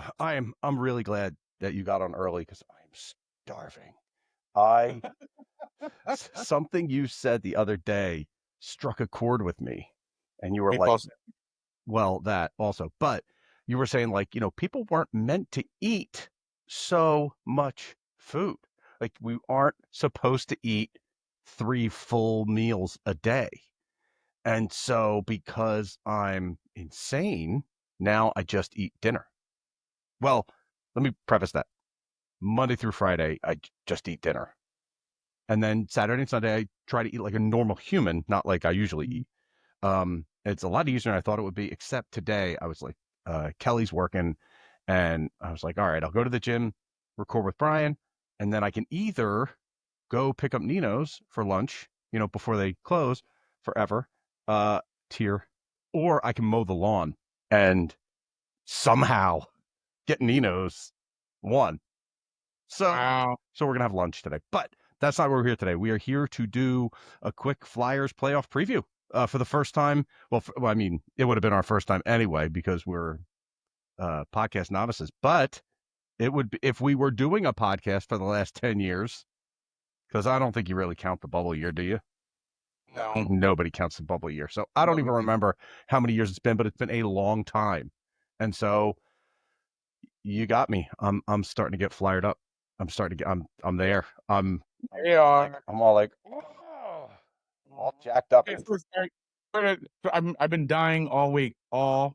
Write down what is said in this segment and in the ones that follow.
So I'm really glad that you got on early because I'm starving. I something you said the other day struck a chord with me, and you were like, Meatballs. well, that also, but you were saying like, people weren't meant to eat so much food. Like we aren't supposed to eat 3 full meals a day. And so because I'm insane, now I just eat dinner. Well, let me preface that. Monday through Friday, I just eat dinner. And then Saturday and Sunday, I try to eat like a normal human, not like I usually eat. It's a lot easier than I thought it would be, except today I was like, Kelly's working, and I was like, all right, I'll go to the gym, record with Brian, and then I can either go pick up Nino's for lunch, before they close forever, tier, or I can mow the lawn and somehow get Nino's one. So, Wow. so we're gonna have lunch today, but that's not why we're here today. We are here to do a quick Flyers playoff preview for the first time. Well, I mean, it would have been our first time anyway because we're podcast novices. But it would be if we were doing a podcast for the last 10 years, because I don't think you really count the bubble year, do you? No. Nobody counts the bubble year, so I don't even Nobody. remember how many years it's been, but it's been a long time, and so you got me. I'm starting to get fired up. I'm there. They are. I'm all like, oh, all jacked up. Okay, first, I've been dying all week long,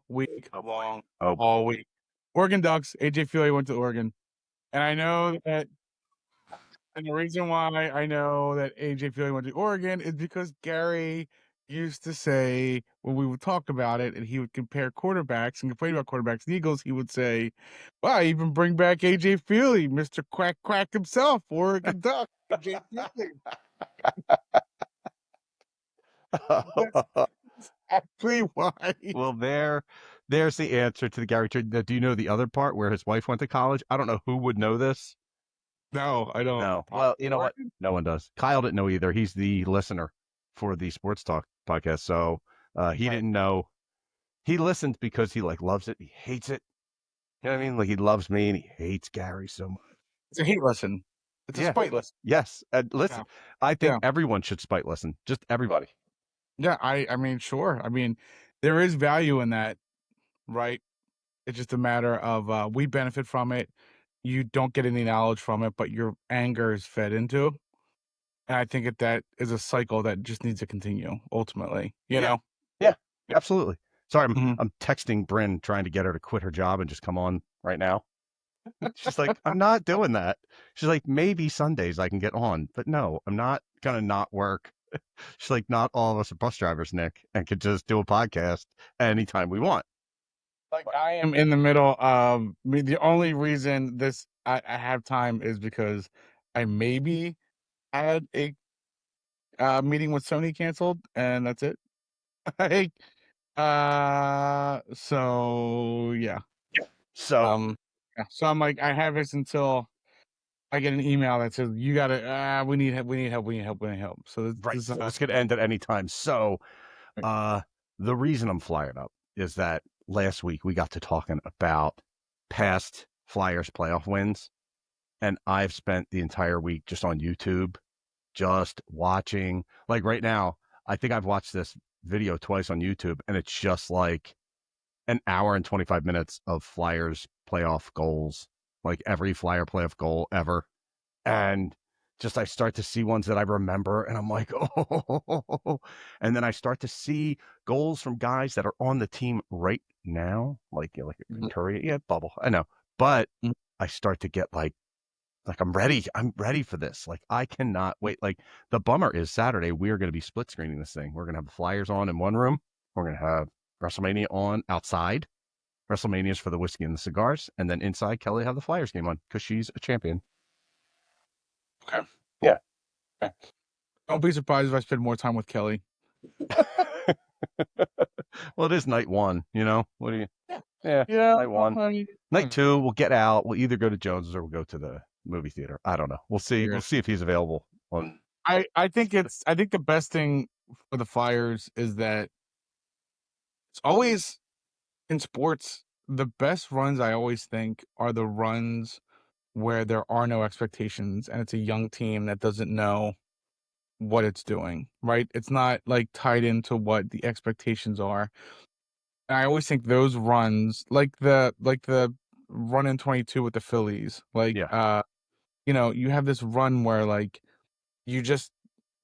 Oh boy. all week. Oregon Ducks. AJ Feely went to Oregon, and I know that. And the reason why I know that AJ Feely went to Oregon is because Gary used to say when we would talk about it, and he would compare quarterbacks and complain about quarterbacks and Eagles, he would say, "Wow, even bring back AJ Feely, Mister Quack Quack himself, Oregon Duck, AJ Feely." That's actually why. Well, there's the answer to the Gary trade. Now, do you know the other part where his wife went to college? I don't know who would know this. No, I don't. No. Well, you know what? Oregon? No one does. Kyle didn't know either. He's the listener for the Sports Talk podcast, so he Right. didn't know. He listens because he like loves it. He hates it. You know what I mean? Like he loves me and he hates Gary so much. It's a hate listen. It's a Yeah. spite listen. Yes. And Yeah. listen, I think Yeah. everyone should spite listen. Just everybody. Yeah. I mean, sure. I mean, there is value in that, right? It's just a matter of we benefit from it. You don't get any knowledge from it, but your anger is fed into. And I think that is a cycle that just needs to continue ultimately, you Yeah. know? Yeah. Absolutely. Sorry, I'm Mhm. I'm texting Bryn trying to get her to quit her job and just come on right now. She's like, I'm not doing that. She's like, maybe Sundays I can get on, but no, I'm not gonna not work. She's like, not all of us are bus drivers, Nick, and could just do a podcast anytime we want. Like I am in the middle of the only reason I have time is because I maybe had a meeting with Sony canceled and that's it. Like, so yeah. So Yeah. So I'm like, I have this until I get an email that says you gotta we need help, we need help, we need help, we need help. So right, this is so this could end at any time. So right. uh the reason I'm flying up is that last week we got to talking about past Flyers playoff wins, and I've spent the entire week just on YouTube just watching. Like right now, I think I've watched this video twice on YouTube, and it's just like an hour and 25 minutes of Flyers playoff goals, like every Flyer playoff goal ever. And just I start to see ones that I remember, and I'm like, oh. And then I start to see goals from guys that are on the team right now, like Mhm. Curry. Yeah, bubble. I know, but Mhm. I start to get like I'm ready. I'm ready for this. Like I cannot wait. Like the bummer is Saturday we're going to be split screening this thing. We're going to have the Flyers on in one room. We're going to have WrestleMania on outside. WrestleMania's for the whiskey and the cigars, and then inside Kelly have the Flyers game on because she's a champion. Okay. Yeah. Okay. Don't be surprised if I spend more time with Kelly. Well, it is night one. What do you? Yeah. Yeah, Yeah. night one. I mean, Night two, we'll get out. We'll either go to Jones's or we'll go to the movie theater. I don't know. We'll see. We'll yeah. see if he's available on. I think the best thing for the Flyers is that it's always in sports. the best runs I always think are the runs where there are no expectations and it's a young team that doesn't know what it's doing, right? It's not like tied into what the expectations are. And I always think those runs, like the run in 22 with the Phillies, Yeah, you have this run where like you just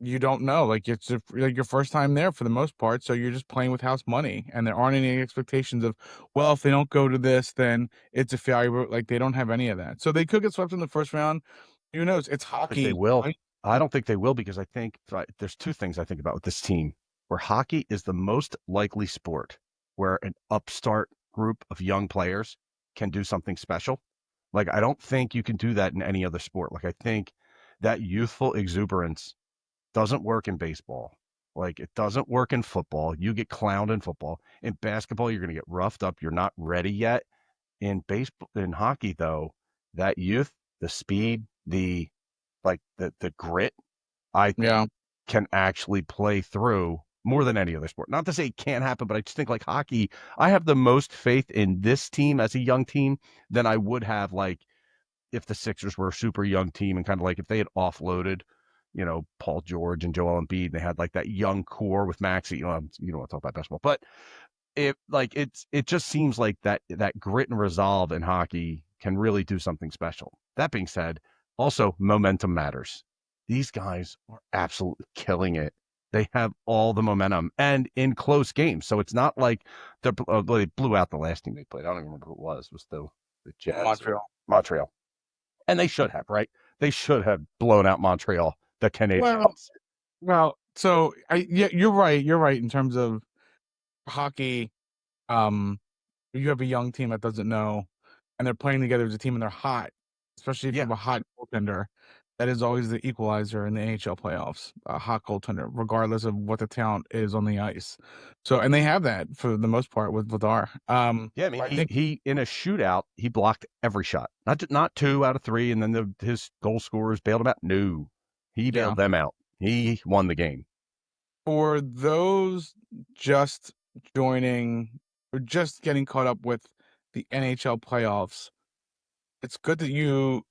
you don't know, like like your first time there for the most part, so you're just playing with house money, and there aren't any expectations of, well, if they don't go to this, then it's a failure. Like they don't have any of that, so they could get swept in the first round. Who knows? It's I don't think they hockey, will. right? I don't think they will because I think there's two things I think about with this team where hockey is the most likely sport where an upstart group of young players can do something special. Like, I don't think you can do that in any other sport. Like, I think that youthful exuberance doesn't work in baseball. Like, it doesn't work in football. You get clowned in football. In basketball, you're going to get roughed up. You're not ready yet. In baseball, in hockey, though, that youth, the speed, the grit, I think Yeah, can actually play through more than any other sport. Not to say it can't happen, but I just think like hockey, I have the most faith in this team as a young team than I would have like if the Sixers were a super young team and kind of like if they had offloaded, Paul George and Joel Embiid, and they had like that young core with Maxi. You don't want to talk about basketball, but it just seems like that grit and resolve in hockey can really do something special. That being said, also momentum matters. These guys are absolutely killing it. They have all the momentum and in close games. So it's not like they blew out the last team they played. I don't even remember who it was. It was the Jets or Montreal. Montreal. And they should have, right? They should have blown out Montreal, the Well, Canadiens. so yeah, you're right. You're right in terms of hockey. Um, you have a young team that doesn't know, and they're playing together as a team, and they're hot, especially if you Yeah. have a hot goaltender. That is always the equalizer in the NHL playoffs, a hot goaltender, regardless of what the talent is on the ice. So, and they have that for the most part with Vladar. Yeah, I mean, I he think, he in a shootout, he blocked every shot. Not two out of three, and then his goal scorers bailed him out. No, he yeah, bailed them out. He won the game. for those just joining or just getting caught up with the NHL playoffs, it's good that you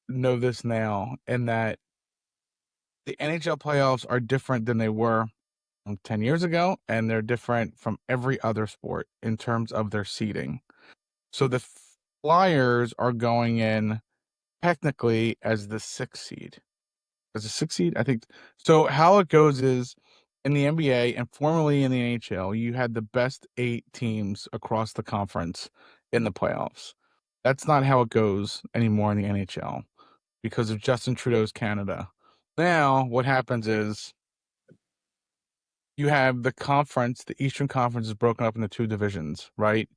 know this now, and that the NHL playoffs are different than they were from 10 years ago, and they're different from every other sport in terms of their seeding. So the Flyers are going in technically as the sixth seed. As a sixth seed, I think. So how it goes is in the NBA and formerly in the NHL, you had the best 8 teams across the conference in the playoffs. That's not how it goes anymore in the NHL because of Justin Trudeau's Canada. Now, what happens is you have the conference, the Eastern Conference is broken up into 2 divisions, right?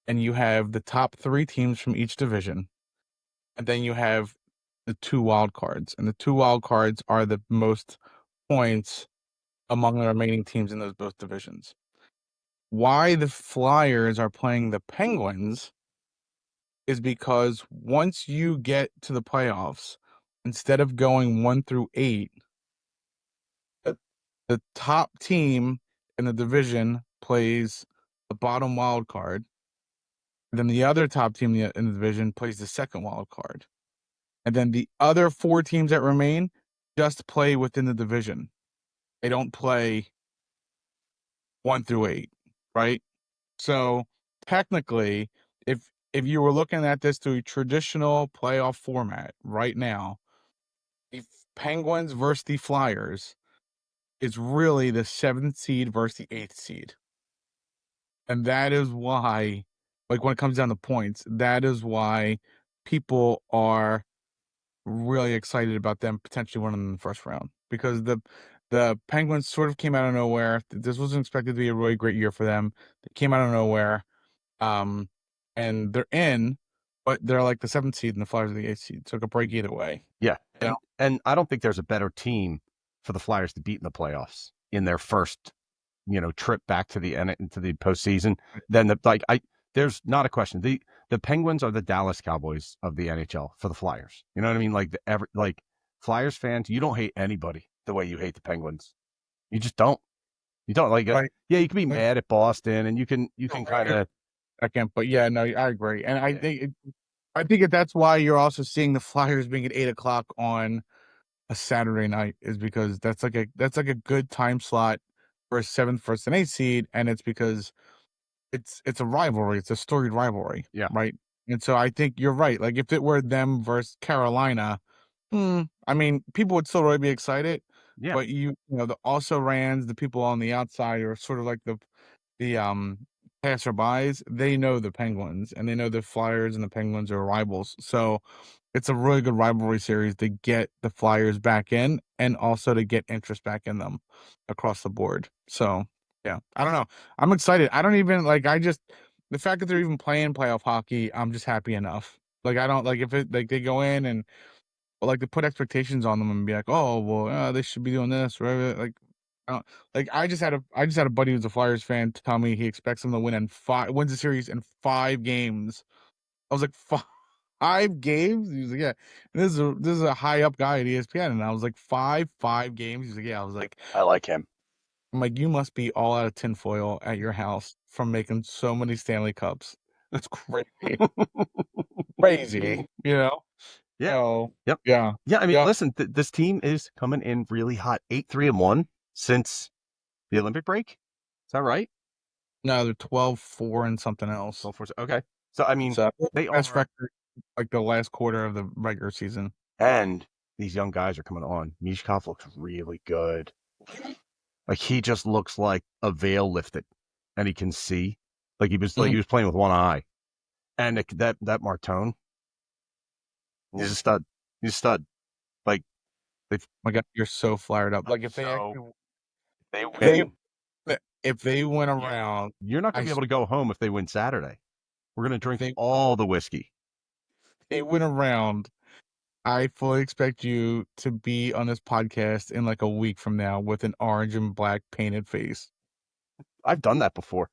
And you have the top 3 teams from each division. And then you have the 2 wild cards. And the 2 wild cards are the most points among the remaining teams in those both divisions. Why the Flyers are playing the Penguins is because once you get to the playoffs, instead of going 1 through 8, the top team in the division plays the bottom wild card. Then the other top team in the division plays the second wild card. And then the other 4 teams that remain just play within the division. They don't play 1 through 8, right? So technically, if you were looking at this through a traditional playoff format right now, the Penguins versus the Flyers is really the 7th seed versus the 8th seed. And that is why, like when it comes down to points, that is why people are really excited about them potentially winning in the first round because the Penguins sort of came out of nowhere. This wasn't expected to be a really great year for them. They came out of nowhere, um, and they're in, but they're like the 7th seed and the Flyers are the 8th seed, so it could break either way. Yeah, You know, and I don't think there's a better team for the Flyers to beat in the playoffs in their first trip back to the end into the postseason than the like I. There's not a question. The Penguins are the Dallas Cowboys of the NHL for the Flyers. You know what I mean? Like Flyers fans, you don't hate anybody the way you hate the Penguins. You just don't. You don't like it. right? Yeah, you can be Like, mad at Boston, and you can oh, kind of second, but yeah, no, I agree, and Yeah. I think that's why you're also seeing the Flyers being at 8 o'clock on a Saturday night is because that's like a good time slot for a 7th versus an 8th seed, and it's because it's a rivalry, it's a storied rivalry, Yeah. right? And so I think you're right, like, if it were them versus Carolina, I mean, people would still really be excited, Yeah. but you know, the also rans, the people on the outside are sort of like the passerbys, they know the Penguins and they know the Flyers and the Penguins are rivals. So it's a really good rivalry series to get the Flyers back in and also to get interest back in them across the board. So yeah, I don't know. I'm excited. I don't even like I just the fact that they're even playing playoff hockey, I'm just happy enough. Like I don't like if it like they go in and like to put expectations on them and be like, oh well, they should be doing this, right? Like like I just had a buddy who's a Flyers fan tell me he expects them to wins the series in 5 games. I was like, 5 games? He was like, yeah. And this is a high up guy at ESPN, and I was like, five games. He's like, yeah. I was like, I like him. I'm like, you must be all out of tinfoil at your house from making so many Stanley Cups. That's crazy, crazy. You know? Yeah. So Yep. yeah, Yeah. I mean, yep. listen, this team is coming in really hot. 8-3-1 since the Olympic break. Is that right? No, they're 12-4 and something else. 12 4. Okay. So, I mean, So they best are, record like the last quarter of the regular season. and these young guys are coming on. Mishkov looks really good. Like, he just looks like a veil lifted and he can see. Like he Mhm. was playing with one eye. And that Martone, he's a stud. He's a stud. Like, they've, My God, you're so fired up. Like if they so actually they they win. if they went You're, around, you're not going I to be s- able to go home if they win Saturday. We're going to if drink all the whiskey. they went around, I fully expect you to be on this podcast in like a week from now with an orange and black painted face. I've done that before.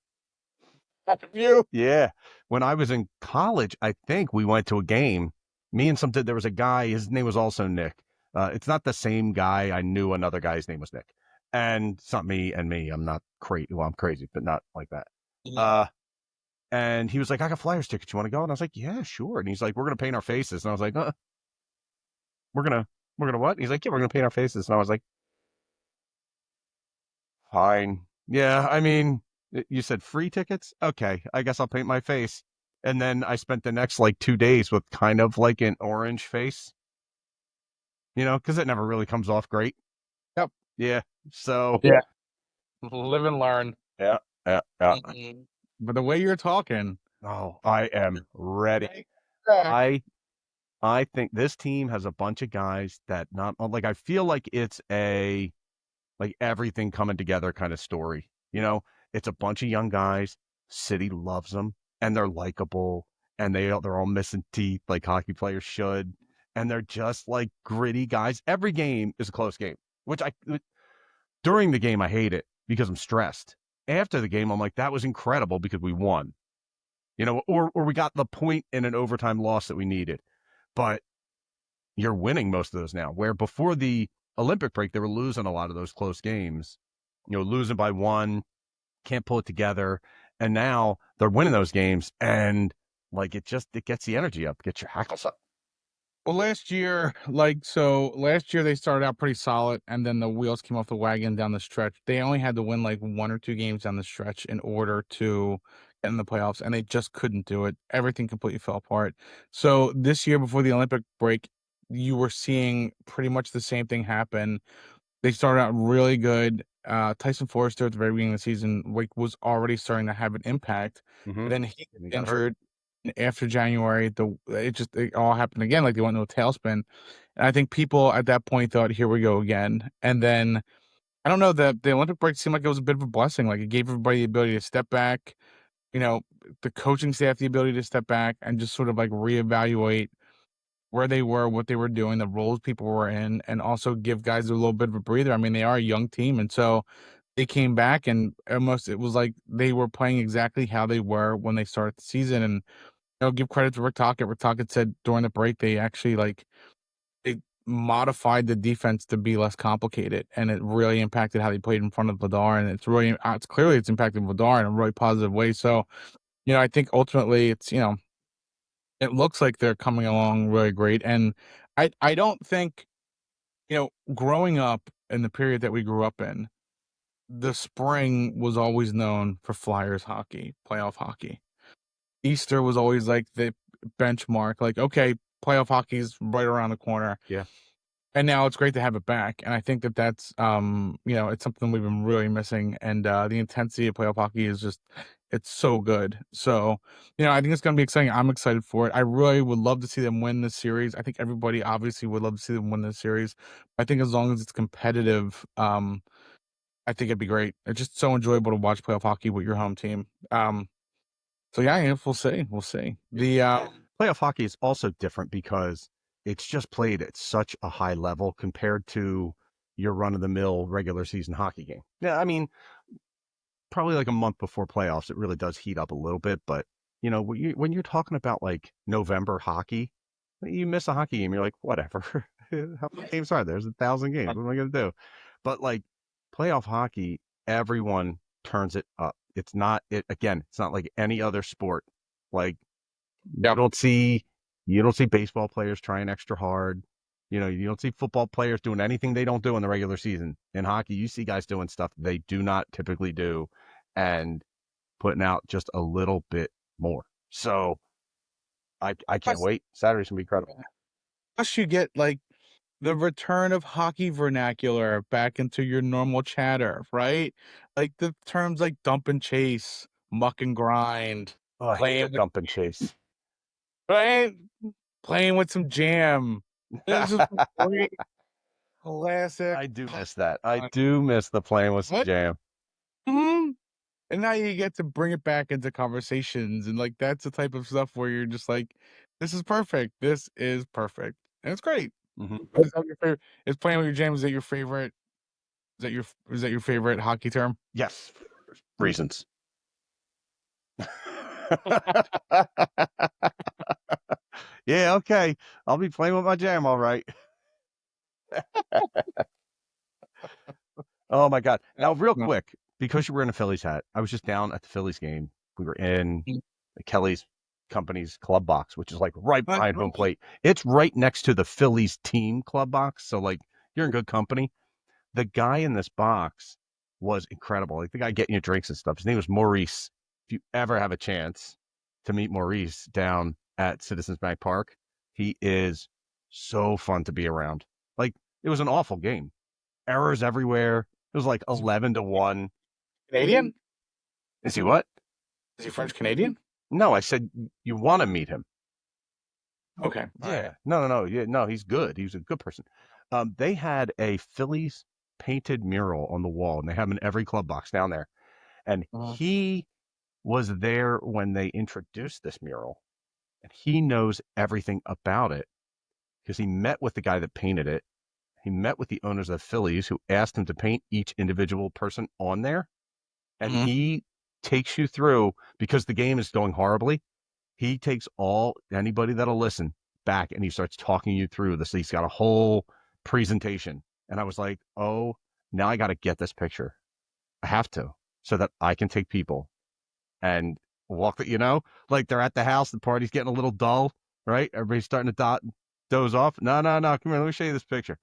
Have you? Yeah. When I was in college, I think we went to a game. Me and there was a guy, his name was also Nick. It's not the same guy. I knew another guy's name was Nick. And it's not me and me. I'm not crazy. Well, I'm crazy, but not like that. Yeah. Uh, and he was like, I got Flyers tickets. You want to go? And I was like, yeah, sure. And he's like, we're going to paint our faces. And I was like, we're going to, we're going to what? And he's like, yeah, we're going to paint our faces. And I was like, fine. Yeah, I mean, you said free tickets? Okay, I guess I'll paint my face. And then I spent the next like 2 days with kind of like an orange face, because it never really comes off great. Yep. Yeah. So, Yeah. Live and learn. yeah, yeah, yeah. But the way you're talking, Oh, I am ready. take it back. I I think this team has a bunch of guys that not like I feel like it's a like everything coming together kind of story. It's a bunch of young guys. City loves them, and they're likable, and they're all missing teeth like hockey players should, and they're just like gritty guys. Every game is a close game, which I during the game I hate it because I'm stressed. After the game, I'm like, that was incredible because we won, or we got the point in an overtime loss that we needed. But you're winning most of those now. Where before the Olympic break, they were losing a lot of those close games, losing by one, can't pull it together. And now they're winning those games. And like, it gets the energy up, gets your hackles up. Well, last year they started out pretty solid, and then the wheels came off the wagon down the stretch. They only had to win like 1 or 2 games down the stretch in order to get in the playoffs, and they just couldn't do it. Everything completely fell apart. So this year, before the Olympic break, you were seeing pretty much the same thing happen. They started out really good. Tyson Forrester at the very beginning of the season was already starting to have an impact. Mm-hmm. Then he And he got got hurt. injured. And after January, it all happened again. Like they went into a tailspin. And I think people at that point thought, "Here we go again." And then I don't know that the Olympic break seemed like it was a bit of a blessing. Like it gave everybody the ability to step back. You know, the coaching staff the ability to step back and just sort of like reevaluate where they were, what they were doing, the roles people were in, and also give guys a little bit of a breather. I mean, they are a young team, and so they came back and almost it was like they were playing exactly how they were when they started the season. And give credit to Rick Tocchet. Rick Tocchet said during the break they actually they modified the defense to be less complicated, and it really impacted how they played in front of Vladar. And it's clearly it's impacted Vladar in a really positive way. So I think ultimately it's, it looks like they're coming along really great. And I don't think, growing up in the period that we grew up in, the spring was always known for Flyers hockey, playoff hockey. Easter was always like the benchmark, like, okay, playoff hockey's right around the corner. Yeah. And now it's great to have it back. And I think that that's, it's something we've been really missing. And the intensity of playoff hockey is just, it's so good. So, I think it's going to be exciting. I'm excited for it. I really would love to see them win this series. I think everybody obviously would love to see them win this series. I think as long as it's competitive, I think it'd be great. It's just so enjoyable to watch playoff hockey with your home team. So yeah, we'll see. We'll see. Playoff hockey is also different because it's just played at such a high level compared to your run of the mill regular season hockey game. Yeah, I mean, probably like a month before playoffs, it really does heat up a little bit. But when you're talking about like November hockey, you miss a hockey game, you're like, whatever. How many games are there? There's 1,000 games. What am I going to do? But like playoff hockey, everyone turns it up. It's not it again. It's not like any other sport. Like you Yep. don't see you don't see baseball players trying extra hard. You don't see football players doing anything they don't do in the regular season. In hockey, you see guys doing stuff they do not typically do and putting out just a little bit more. So I can't Plus, wait. Saturday's gonna be incredible. plus you get like the return of hockey vernacular back into your normal chatter, right? Like the terms like dump and chase, muck and grind, Oh, I hate the playing with dump and chase. right? Playing with some jam. This is great classic I do hockey miss that. I fun. do miss the playing with some What? jam. Mhm. And now you get to bring it back into conversations, and like that's the type of stuff where you're just like, "This is perfect. This is perfect," and it's great. Hmm. Is that your favorite? Is playing with your jam? Is that your favorite? Is that your favorite hockey term? Yes, reasons. Yeah, okay. I'll be playing with my jam, all right. Oh my God. Yeah. Now, real No. quick, because you were in a Phillies hat, I was just down at the Phillies game. We were in Kelly's company's club box, which is like right But behind home plate. It's right next to the Phillies team club box. So like you're in good company. The guy in this box was incredible. Like the guy getting you drinks and stuff. His name was Maurice. If you ever have a chance to meet Maurice down at Citizens Bank Park, he is so fun to be around. Like it was an awful game. Errors everywhere. It was like is he 11-1. Canadian? Is he what? Is he French Canadian? No, I said you want to meet him. Okay, all right. Yeah. No, no, no. Yeah, no, he's good. He's a good person. They had a Phillies painted mural on the wall, and they have him in every club box down there. And Mhm. he was there when they introduced this mural, and he knows everything about it because he met with the guy that painted it. He met with the owners of the Phillies who asked him to paint each individual person on there, and Mhm. he takes you through because the game is going horribly. He takes all anybody that'll listen back and he starts talking you through this. He's got a whole presentation. And I was like, oh, now I got to get this picture. I have to so that I can take people and walk it, like they're at the house, the party's getting a little dull, right? Everybody's starting to doze off. No, no, no. Come here. Let me show you this picture.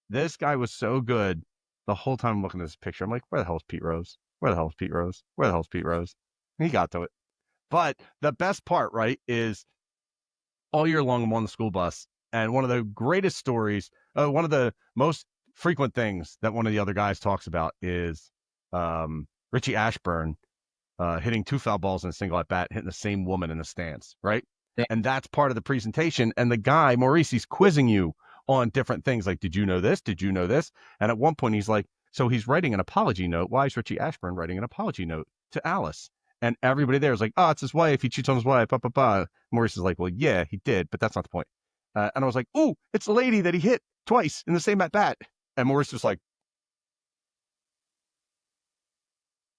This guy was so good the whole time I'm looking at this picture. I'm like, where the hell is Pete Rose? Where the hell is Pete Rose? Where the hell is Pete Rose? And he got to it. But the best part, right, is all year long I'm on the school bus. And one of the greatest stories, one of the most frequent things that one of the other guys talks about is Richie Ashburn hitting two foul balls in a single at bat, hitting the same woman in the stands, right? Yeah. And that's part of the presentation. And the guy, Maurice, he's quizzing you on different things like, did you know this? Did you know this? And at one point, he's like, so he's writing an apology note. Why is Richie Ashburn writing an apology note to Alice? And everybody there is like, oh, it's his wife. He cheats on his wife. Blah, blah, blah. Maurice is like, well, yeah, he did, but that's not the point. And I was like, oh, it's the lady that he hit twice in the same at bat. And Maurice was like,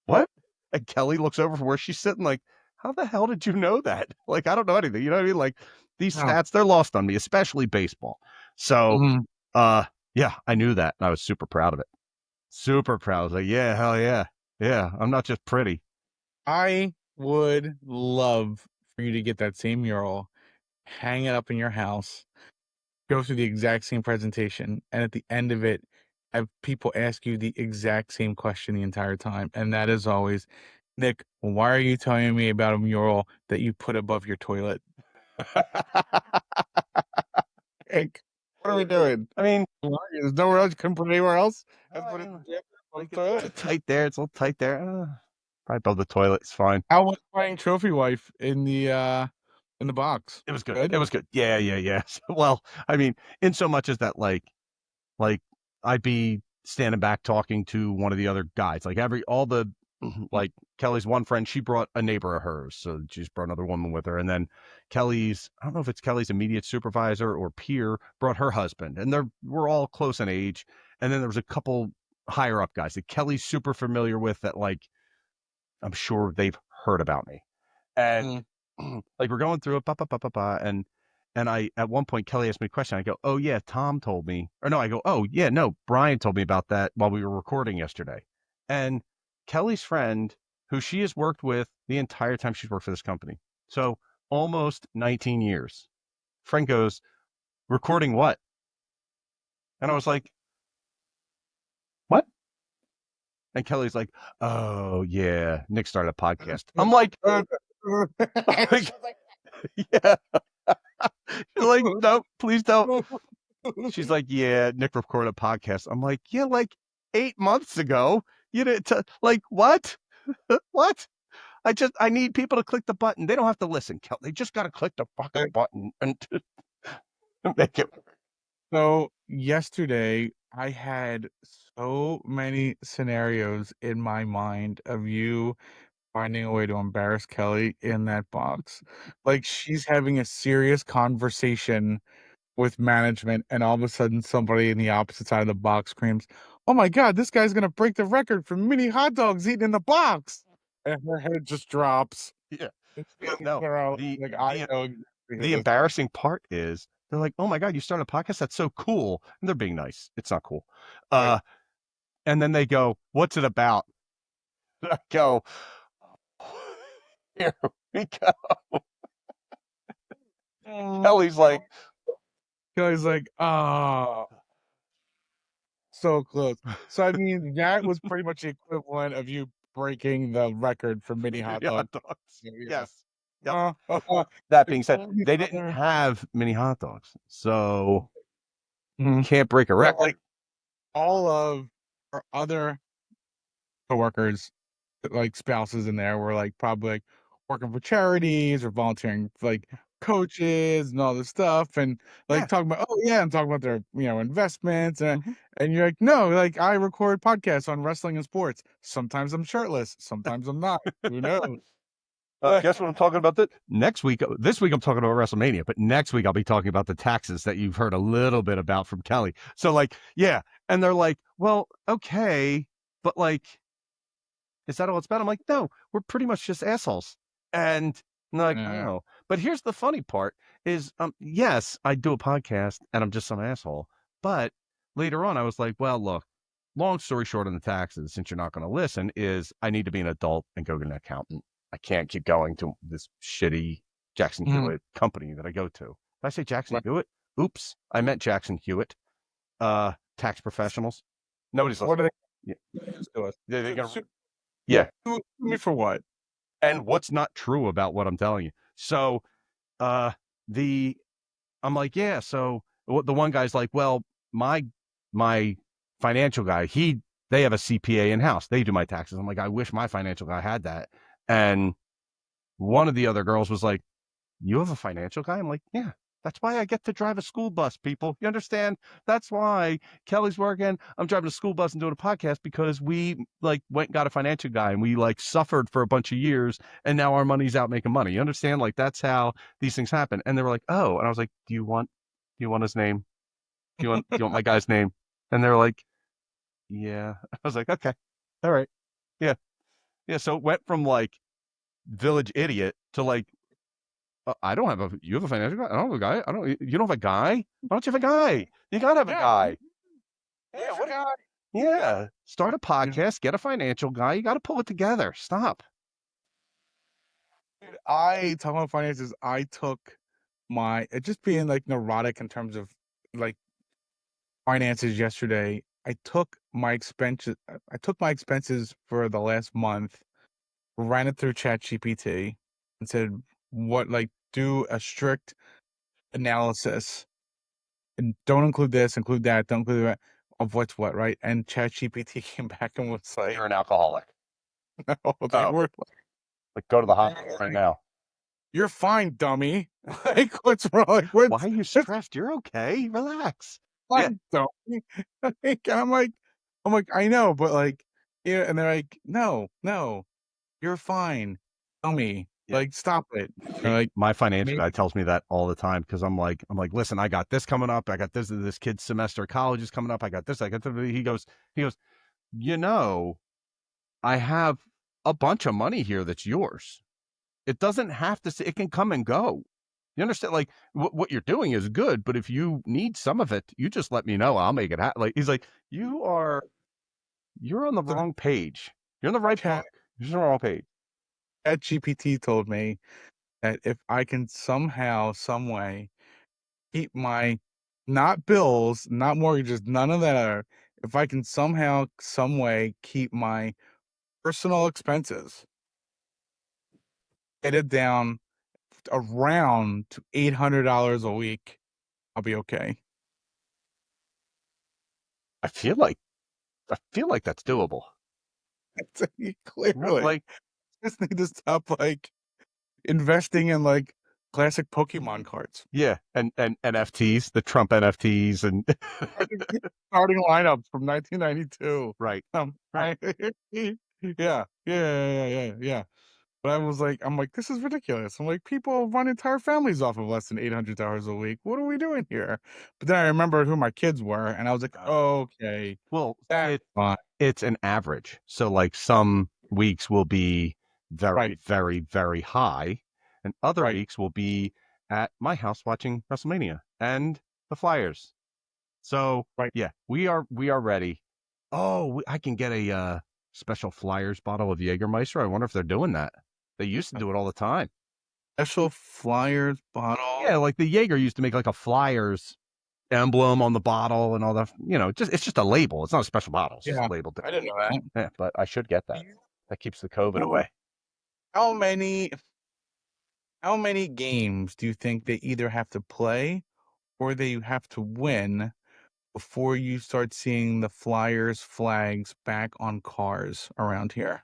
what? And Kelly looks over from where she's sitting, like, how the hell did you know that? Like, I don't know anything. You know what I mean? Like, these Oh. stats, they're lost on me, especially baseball. So, Mhm. uh, yeah, I knew that. And I was super proud of it. Super proud. I was like, yeah, hell yeah. Yeah, I'm not just pretty. I would love for you to get that same mural, hang it up in your house, go through the exact same presentation, and at the end of it, have people ask you the exact same question the entire time, and that is always, "Nick, why are you telling me about a mural that you put above your toilet?" Like, what are we doing? I mean, Why? There's nowhere else you couldn't put it anywhere else? Let's put it like above it's the a little toilet. tight there. It's a little tight there. Probably above the toilet. It's fine. How was playing Trophy Wife in the box? It was good. Good? It was good. Yeah, yeah, yeah. Well, I mean, in so much as that, like I'd be standing back talking to one of the other guys. Like all the Mm, like Kelly's one friend, she brought a neighbor of hers, so she just brought another woman with her. And then Kelly's, I don't know if it's Kelly's immediate supervisor or peer, brought her husband, and we're all close in age. And then there was a couple higher up guys that Kelly's super familiar with that, like I'm sure they've heard about me. And mm. like we're going through it, and I at one point Kelly asked me a question. I go, "Oh yeah, Tom told me," or no, I go, "Oh yeah, no, Brian told me about that while we were recording yesterday." And Kelly's friend, who she has worked with the entire time she's worked for this company, so almost 19 years. Friend goes, "Recording what?" And I was like, "What?" And Kelly's like, "Oh yeah, Nick started a podcast." I'm like, like yeah. She's like, "No, please don't." She's like, "Yeah, Nick recorded a podcast." I'm like, "Yeah, like 8 months ago. You didn't like what? What? I need people to click the button. They don't have to listen. They just got to click the fucking button and make it." So, yesterday, I had so many scenarios in my mind of you finding a way to embarrass Kelly in that box. Like, she's having a serious conversation with management, and all of a sudden, somebody in the opposite side of the box screams, "Oh my god, this guy's gonna break the record for mini hot dogs eaten in the box!" And her head just drops. Yeah. And she But looks no, around the like, "I the know exactly who the this is." embarrassing part is they're like, "Oh my god, you started a podcast? That's so cool." And they're being nice. It's not cool. Right. Uh, and then they go, "What's it about?" I go, "Here we go." Kelly's like, Kelly's like, "Oh, so close." So, I mean, that was pretty much the equivalent of you breaking the record for mini hot "Mini hot dogs. dogs." Yeah. Yes. Yep. Uh, That if being said, only they didn't other have mini hot dogs, so Mhm. can't break a record. Like, all of our other coworkers, like, spouses in there were, like, probably, like, working for charities or volunteering for, like, coaches and all this stuff and, like, Yeah. talking about, "Oh, yeah," and talking about their, investments, Mhm. and you're like, "No, like, I record podcasts on wrestling and sports. Sometimes I'm shirtless, sometimes I'm not. Who knows?" Guess what I'm talking about next week? This week I'm talking about WrestleMania, but next week I'll be talking about the taxes that you've heard a little bit about from Kelly. So like, yeah, and they're like, "Well, okay, but like, is that all it's about?" I'm like, "No, we're pretty much just assholes." And they're like, Yeah. "Oh," but here's the funny part: is yes, I do a podcast and I'm just some asshole, but later on I was like, "Well, look." Long story short on the taxes, since you're not going to listen, is I need to be an adult and go get an accountant. I can't keep going to this shitty Jackson Mhm. Hewitt company that I go to. Did I say Jackson Right. Hewitt? Oops, I meant Jackson Hewitt. Tax professionals. Nobody's What are listening. they Yeah, to us? they're gonna. Sue Yeah, sue me for what? and what's not true about what I'm telling you? So, uh, the I'm like, yeah. So the one guy's like, well, my financial guy, they have a CPA in house. They do my taxes. I'm like, I wish my financial guy had that. And one of the other girls was like, you have a financial guy? I'm like, yeah. That's why I get to drive a school bus, people. You understand? That's why Kelly's working. I'm driving a school bus and doing a podcast because we like went and got a financial guy and we like suffered for a bunch of years and now our money's out making money. You understand? Like that's how these things happen. And they were like, oh, and I was like, do you want his name? Do you want my guy's name? And they're like, yeah. I was like, okay, all right, yeah, yeah. So it went from like village idiot to like, I don't have a. You have a financial guy. I don't have a guy. I don't. You don't have a guy. Why don't you have a guy? You gotta have a Yeah, guy. Yeah. there's your What? guy. Yeah. Start a Yeah. podcast. Get a financial guy. You got to pull it together. Stop. I talking about finances, I took my just being, like, neurotic in terms of, like, finances yesterday. I took my expenses for the last month, ran it through ChatGPT, and said, "What" like, do a strict analysis, and don't include this, include that, don't include that, of what's what, right? And ChatGPT came back and was like, You're an alcoholic. "No, they Oh, were like go to the hospital right like, now. you're fine, dummy." Like, what's wrong? Like, Why what's are you that's stressed? You're okay. Relax. Yeah. fine, dummy. Like, I'm like, "I know, but, like" yeah, and they're like, "No, no, you're fine, dummy. Yeah. Like, stop it." They're See, like, my financial "Maybe." guy tells me that all the time because I'm like, listen, I got this coming up. I got this kid's semester of college is coming up. I got this. I got this. He goes, you know, I have a bunch of money here that's yours. It doesn't have to say, it can come and go. You understand? Like what you're doing is good, but if you need some of it, you just let me know. I'll make it happen. Like he's like, you're on the So wrong page. You're on the right Chat book. You're just on the wrong page. ChatGPT told me that if I can somehow, some way keep my not bills, not mortgages, none of that if I can somehow, some way keep my personal expenses, get it down around to $800 a week, I'll be okay. I feel like that's doable. Clearly, Like just need to stop like investing in like classic Pokemon cards. yeah, and NFTs, the Trump NFTs, and Starting lineups from 1992. right, right. I yeah. But I'm like, this is ridiculous. I'm like, people run entire families off of less than $800 a week. What are we doing here? But then I remembered who my kids were, and I was like, okay, Well, that's fine. it's an average. So like some weeks will be very, Right, very, very high, and other right. weeks will be at my house watching WrestleMania and the Flyers. So Right. yeah, we are ready. Oh, I can get a special Flyers bottle of Jägermeister. I wonder if they're doing that. They used to A do it all the time. special Flyers bottle. Yeah, like the Jaeger used to make like a Flyers emblem on the bottle and all that. Just it's just a label. It's not a special bottle. It's just a Yeah, label. I didn't know that. Yeah, but I should get Do that. you That keeps the COVID know away. how many games do you think they either have to play or they have to win before you start seeing the Flyers flags back on cars around here?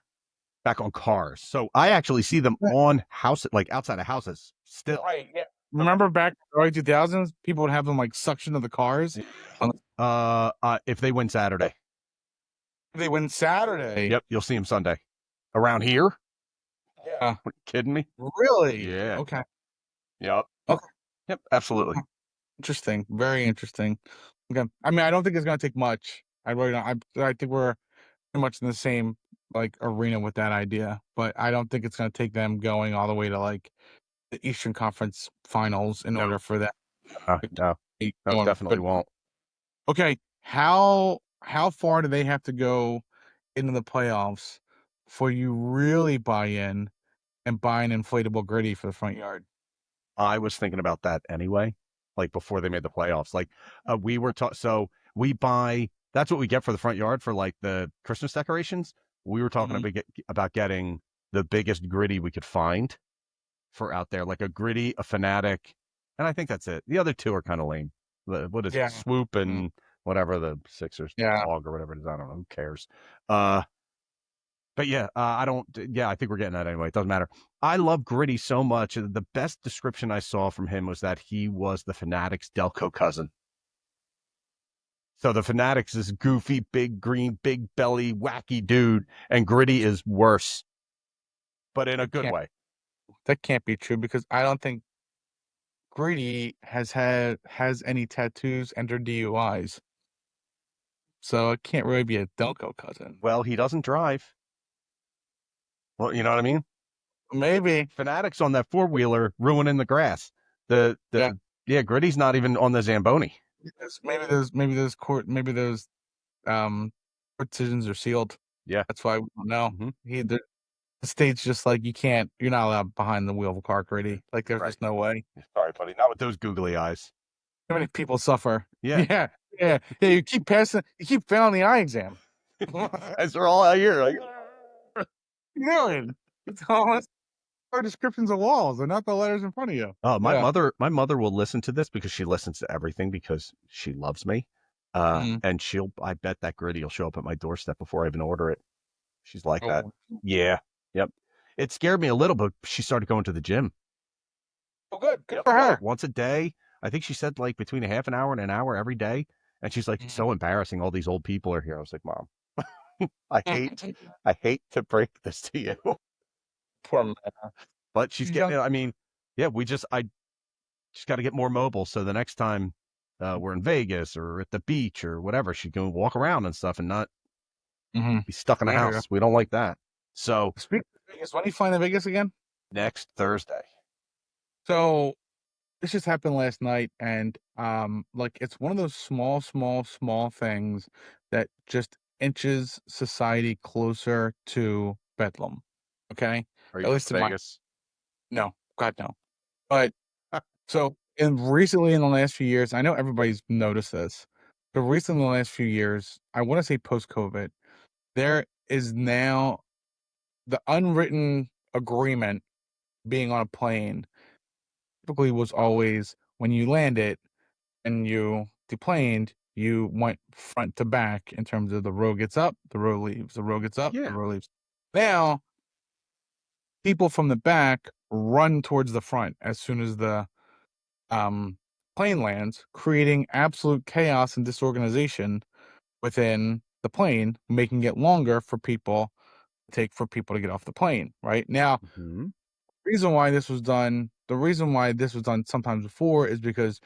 Back on cars. So I actually see them Right, on house, like outside of houses still. right, yeah. Okay. Remember back in the early 2000s, people would have them, like, suction to the cars? On If they win Saturday, they win Saturday. yep, you'll see them Sunday. Around here? Are Yeah. you kidding me? Really? Yeah. Okay. Yep. Okay. Yep. Absolutely. Interesting. Very interesting. Okay. I mean, I don't think it's gonna take much. I really don't. I think we're pretty much in the same, like, arena with that idea, but I don't think it's gonna take them going all the way to, like, the Eastern Conference Finals in No. order for that No. to No. going. Definitely But, won't. okay, how far do they have to go into the playoffs before you really buy in and buy an inflatable gritty for the front yard? I was thinking about that anyway, like before they made the playoffs. Like we were taught, so we buy. That's what we get for the front yard for like the Christmas decorations. We were talking Mhm. about getting the biggest gritty we could find for out there, like a gritty, a fanatic, and I think that's it. The other two are kind of lame. What is it? Yeah. Swoop Mm. and whatever the Sixers Yeah. dog or whatever it is. I don't know. Who cares? Uh, but yeah, I don't. Yeah, I think we're getting that anyway. It doesn't matter. I love Gritty so much. The best description I saw from him was that he was the Fanatics Delco cousin. So the Fanatics is goofy, big green, big belly, wacky dude, and Gritty is worse, but in a That good can't way. that can't be true because I don't think Grady has any tattoos and or DUIs, so it can't really be a Delco cousin. Well, he doesn't drive. Well, you know what I mean. Maybe. Fanatics on that four wheeler ruining the grass. Yeah. The Yeah, Gritty's not even on the Zamboni. Maybe those court decisions are sealed. Yeah. That's why we don't know. Hmm. He there The state's just like, you're not allowed behind the wheel of a car, Grady. Like, there's Right. just no way. Sorry, buddy. Not with those googly eyes. How many people suffer? Yeah. Yeah, yeah, yeah. You keep failing the eye exam. What As they're all out here, like, you doing? It's almost our descriptions of walls. They're not the letters in front of you. oh, Yeah. my mother will listen to this because she listens to everything because she loves me. Mhm. And I bet that Gritty will show up at my doorstep before I even order it. She's like that. Oh, Yeah. Yep. It scared me a little, but she started going to the gym. well, good. Good Yep. for her. Once a day. I think she said like between a half an hour and an hour every day. And she's like, it's Mhm. so embarrassing. All these old people are here. I was like, Mom, I hate to break this to you. Poor man. But she's She's young. getting, I mean, yeah, I just got to get more mobile. So the next time we're in Vegas or at the beach or whatever, she can walk around and stuff and not Mhm. be stuck in the I hear you. house. We don't like that. So Speaking of Vegas, when are you flying to Vegas again? next Thursday. So this just happened last night, and like it's one of those small things that just inches society closer to Bedlam. Okay, Are you at going least to in my Vegas? no, God no. But so recently in the last few years, I know everybody's noticed this, but recently in the last few years, I want to say post COVID, there is now the unwritten agreement being on a plane typically was always when you land it and you deplaned, you went front to back in terms of the row gets up, the row leaves, the row gets up, the Yeah. row leaves. Now, people from the back run towards the front as soon as the um, plane lands, creating absolute chaos and disorganization within the plane, making it longer for people to get off the plane. Right now, Hmm. the reason why this was done sometimes before is because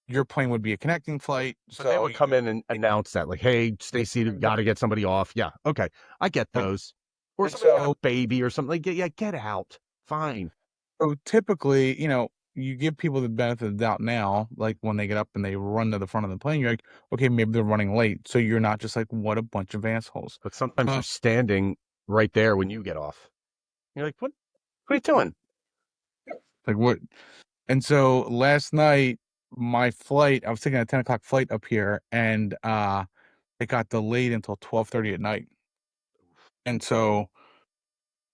your plane would be a connecting flight, So they so would come in and announce that, like, hey, stay seated, got to get somebody off. Yeah. Okay. I get those. Or and somebody got a so baby or something. Like, yeah, get out. Fine. so typically, you give people the benefit of the doubt now, like when they get up and they run to the front of the plane, you're like, okay, maybe they're running late. So you're not just like, what a bunch of assholes. But sometimes they're Uh, standing right there when you get off. You're like, what are you doing? like what? And so last night, my flight, I was taking a 10 o'clock flight up here, and it got delayed until 12:30 at night. And so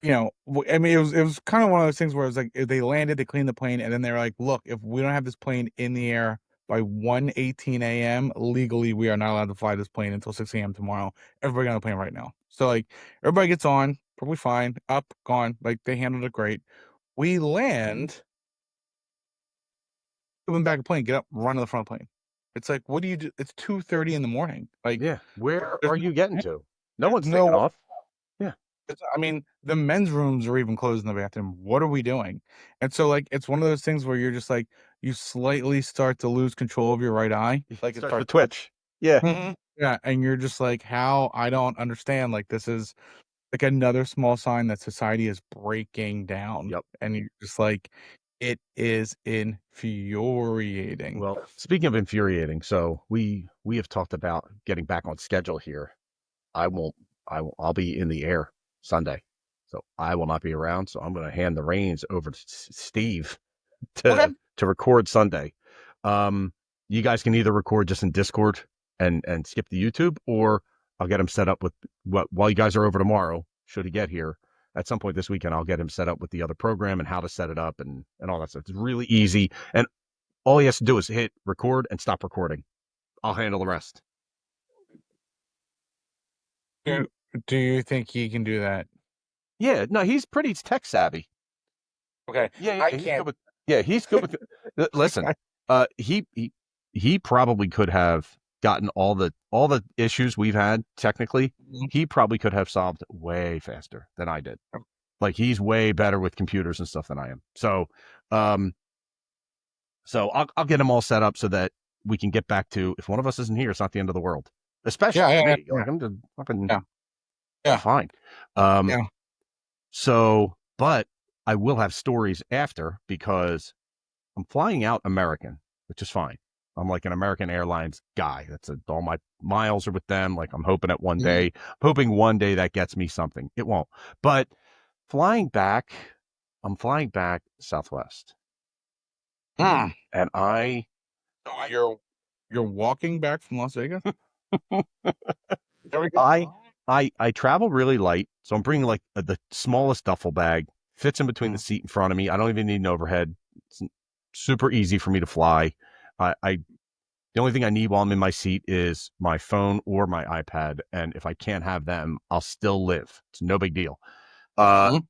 I mean, it was kind of one of those things where it was like if they landed, they cleaned the plane, and then they're like, "Look, if we don't have this plane in the air by 1:18 a.m., legally, we are not allowed to fly this plane until 6 a.m. tomorrow. Everybody on the plane right now." So like, everybody gets on, probably fine, up, gone. Like they handled it great. We land, come back a plane, get up, run to the front of the plane. It's like, what do you do? It's 2:30 in the morning. Like, Yeah. Where there's are no, you getting to? No there's one's taking no off. Yeah. I mean, the men's rooms are even closed in the bathroom. What are we doing? And so, like, it's one of those things where you're just like, you slightly start to lose control of your right eye. It Like, it starts to starts, twitch. Yeah. yeah. And you're just like, how? I don't understand. Like, this is like another small sign that society is breaking down. Yep. And you're just like, it is infuriating. Well, speaking of infuriating, so we have talked about getting back on schedule here. I won't. I'll be in the air Sunday, so I will not be around. So I'm going to hand the reins over to Steve Okay. to record Sunday. Um, you guys can either record just in Discord and skip the YouTube, or I'll get him set up with what while you guys are over tomorrow. Should he get here at some point this weekend, I'll get him set up with the other program and how to set it up and all that stuff. It's really easy, and all he has to do is hit record and stop recording. I'll handle the rest. Do, do you think he can do that? Yeah, no, he's pretty tech savvy. Okay. Yeah, I yeah, he's good can't. with. Yeah, he's good with. Listen, he probably could have gotten all the issues we've had technically. He probably could have solved way faster than I did. Like he's way better with computers and stuff than I am. Um, so I'll get him all set up so that we can get back to if one of us isn't here, it's not the end of the world. Yeah, Especially yeah, yeah, me. yeah, Like I'm just fucking yeah, I'm yeah, fine. Um, yeah. so but I will have stories after because I'm flying out American, which is fine. I'm like an American Airlines guy. All my miles are with them. Like I'm hoping Mhm. one day that gets me something. It won't. But flying back, I'm flying back Southwest, Mm. and So you're walking back from Las Vegas? There we go. I I travel really light, so I'm bringing like the smallest duffel bag, fits in between the Mm. seat in front of me. I don't even need an overhead. It's super easy for me to fly. I the only thing I need while I'm in my seat is my phone or my iPad, and if I can't have them, I'll still live. It's no big deal. Uh, Mhm.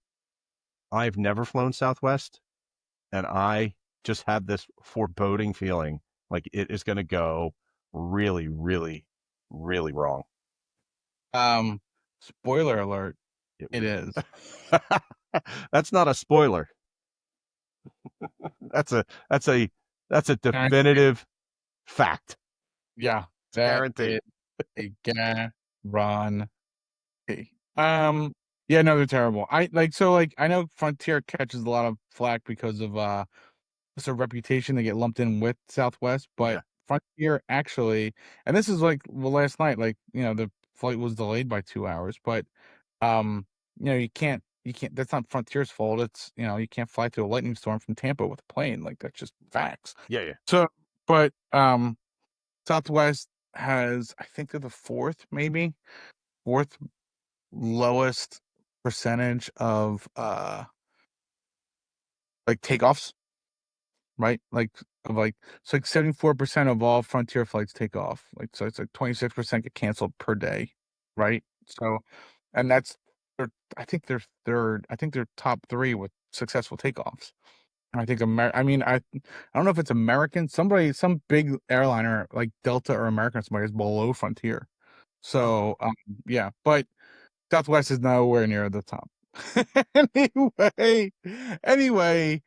I've never flown Southwest, and I just have this foreboding feeling like it is going to go really, really, really wrong. Um, Spoiler alert, It it will. is. That's not a spoiler. That's a that's a that's a Guarantee. definitive fact. Yeah, It's a that guarantee. is a guarantee. Um, yeah, no, they're terrible. I know Frontier catches a lot of flack because of just a reputation. They get lumped in with Southwest, but Yeah. Frontier actually, and this is like well, last night, the flight was delayed by 2 hours, but um, you can't that's not Frontier's fault. It's you can't fly through a lightning storm from Tampa with a plane. Like that's just facts. Yeah, yeah. So, but Southwest has, I think they're the fourth lowest percentage of like takeoffs, right? It's like 74% of all Frontier flights take off. So it's like 26% get canceled per day, right? So and that's they're I think they're third. I think they're top three with successful takeoffs. I think I don't know if it's American. Some big airliner like Delta or American or somebody is below Frontier. Huh. So yeah, but Southwest is nowhere near the top. anyway, anyway,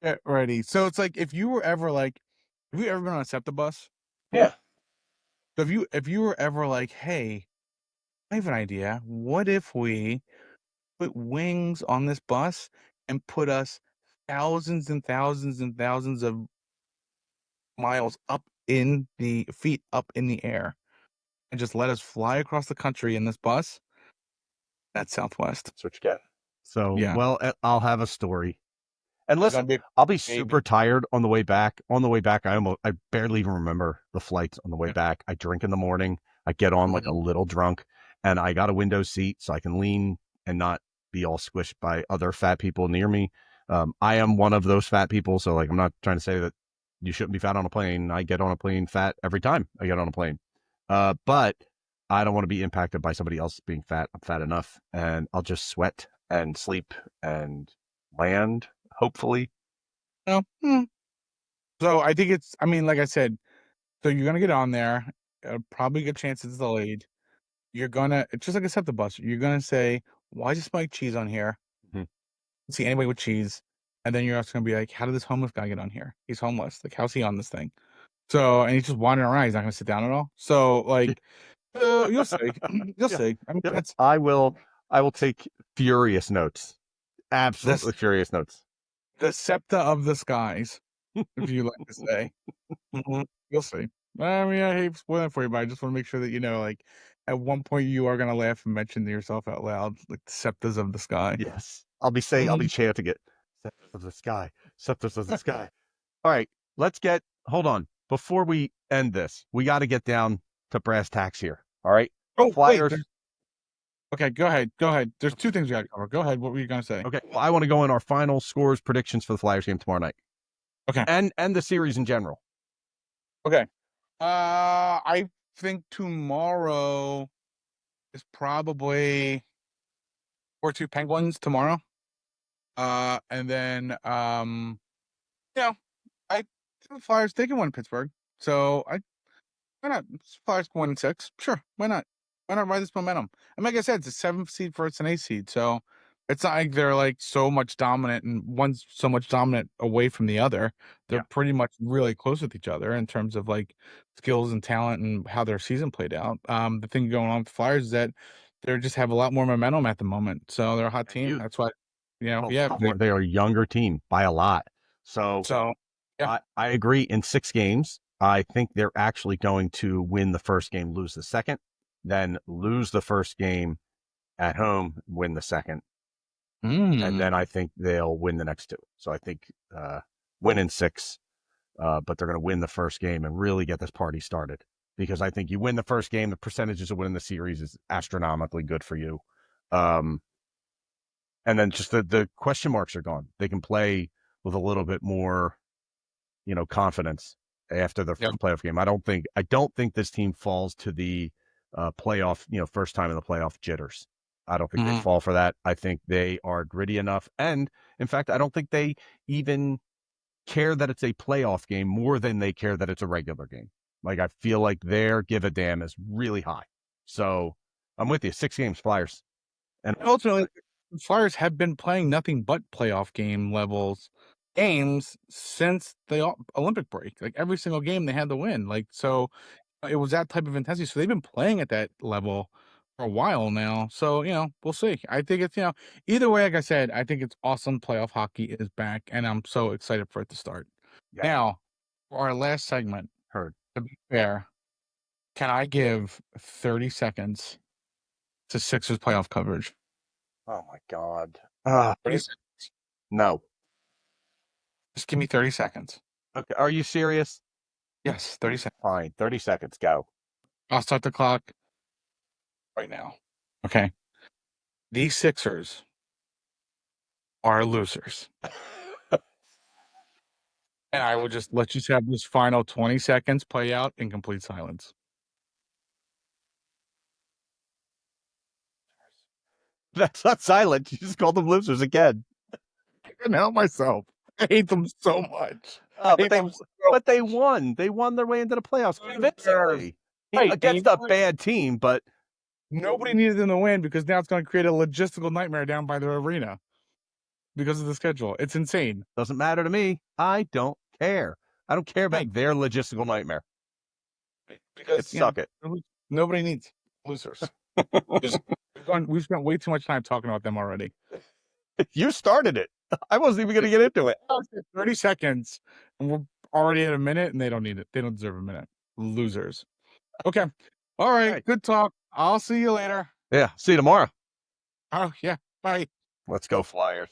get ready. So it's like have you ever been on a SEPTA bus? Yeah. So if you were ever like, hey, I have an idea. What if we put wings on this bus and put us thousands and thousands and thousands of miles feet up in the air and just let us fly across the country in this bus? That's Southwest. That's what you get. So, Yeah. well, I'll have a story. And It's gonna listen, be a I'll be baby. super tired on the way back. On the way back, I barely even remember the flights on the way Yeah. back. I drink in the morning. I get on like a Mhm. little drunk, and I got a window seat so I can lean and not be all squished by other fat people near me. I am one of those fat people, so like I'm not trying to say that you shouldn't be fat on a plane. I get on a plane fat every time I get on a plane. But I don't want to be impacted by somebody else being fat. I'm fat enough, and I'll just sweat and sleep and land, hopefully. No. So I think like I said, so you're gonna get on there, probably good chance it's delayed. It's just like a SEPTA bus. You're gonna say, "Why is this Mike cheese on here? Mhm. See anybody with cheese?" And then you're also gonna be like, "How did this homeless guy get on here? He's homeless. Like, how's he on this thing?" So, and he's just wandering around. He's not gonna sit down at all. So, like, you'll see. You'll Yeah. see. I mean, Yep. that's I will take furious notes. this Absolutely furious notes. the SEPTA of the skies, if you like to say. You'll see. I mean, I hate spoiling it for you, but I just want to make sure that like at one point you are gonna laugh and mention to yourself out loud, like the scepters of the sky. Yes. I'll be Mhm. chanting it. Scepters of the sky. Scepters of the sky. All right. Hold on. Before we end this, we got to get down to brass tacks here. All right. Oh, wait. Flyers. Okay, go ahead. Go ahead. There's two things we got to cover. Go ahead. What were you gonna say? Okay. Well, I want to go in our final scores predictions for the Flyers game tomorrow night Okay. and the series in general. Okay. I think tomorrow is probably 4-2 Penguins tomorrow. And then you know, I think the Flyers they can win Pittsburgh. So why not? Flyers can win in 6. Sure, why not? Why not ride this momentum? And like I said, it's a 7th seed versus an 8th seed, so it's not like they're like so much dominant and one's so much dominant away from the other. They're Yeah. pretty much really close with each other in terms of like skills and talent and how their season played out. The thing going on with the Flyers is that they just have a lot more momentum at the moment, so they're a hot And team. youth. That's why, A yeah. lot more. They are a younger team by a lot. So So yeah, I agree. In 6 games, I think they're actually going to win the first game, lose the second, then lose the first game at home, win the second. and then I think they'll win the next two. So I think win in six, but they're going to win the first game and really get this party started. Because I think you win the first game, the percentages of winning the series is astronomically good for you. Um, and then just the question marks are gone. They can play with a little bit more, confidence after their Yep. first playoff game. I don't think this team falls to the playoff, first time in the playoff jitters. I don't think they Mhm. fall for that. I think they are gritty enough, and in fact, I don't think they even care that it's a playoff game more than they care that it's a regular game. Like I feel like their give a damn is really high. So I'm with you. 6 games, Flyers, and Ultimately, the Flyers have been playing nothing but playoff game levels games since the Olympic break. Like every single game they had to win. Like so, it was that type of intensity. So they've been playing at that level for a while now. So we'll see. I think it's either way. Like I said, I think it's awesome. Playoff hockey is back, and I'm so excited for it to start. yeah, Now, for our last segment, heard. to be fair, can I give 30 seconds to Sixers playoff coverage? Oh my god. 30 seconds. No. Just give me 30 seconds. Okay. Are you serious? Yes, 30 seconds. Fine. 30 seconds. Go. I'll start the clock right now. Okay. These Sixers are losers. And I will just let you have this final 20 seconds play out in complete silence. That's not silent. You just called them losers again. I couldn't help myself. I hate them so much. I But hate they them so but they won. They won their way into the playoffs convincingly Right, and you against know a what? bad team. But Nobody needed them to win because now it's gonna create a logistical nightmare down by the arena because of the schedule. It's insane. doesn't matter to me. I don't care. I don't care Right, about their logistical nightmare. It because, suck it. nobody needs losers. Just we've spent way too much time talking about them already. You started it. I wasn't even going to get into it. 30 seconds, and we're already at a minute, and they don't need it. They don't deserve a minute. Losers. Okay. All right. Right. Good talk. I'll see you later. Yeah. See you tomorrow. Oh, yeah. Bye. Let's go Flyers.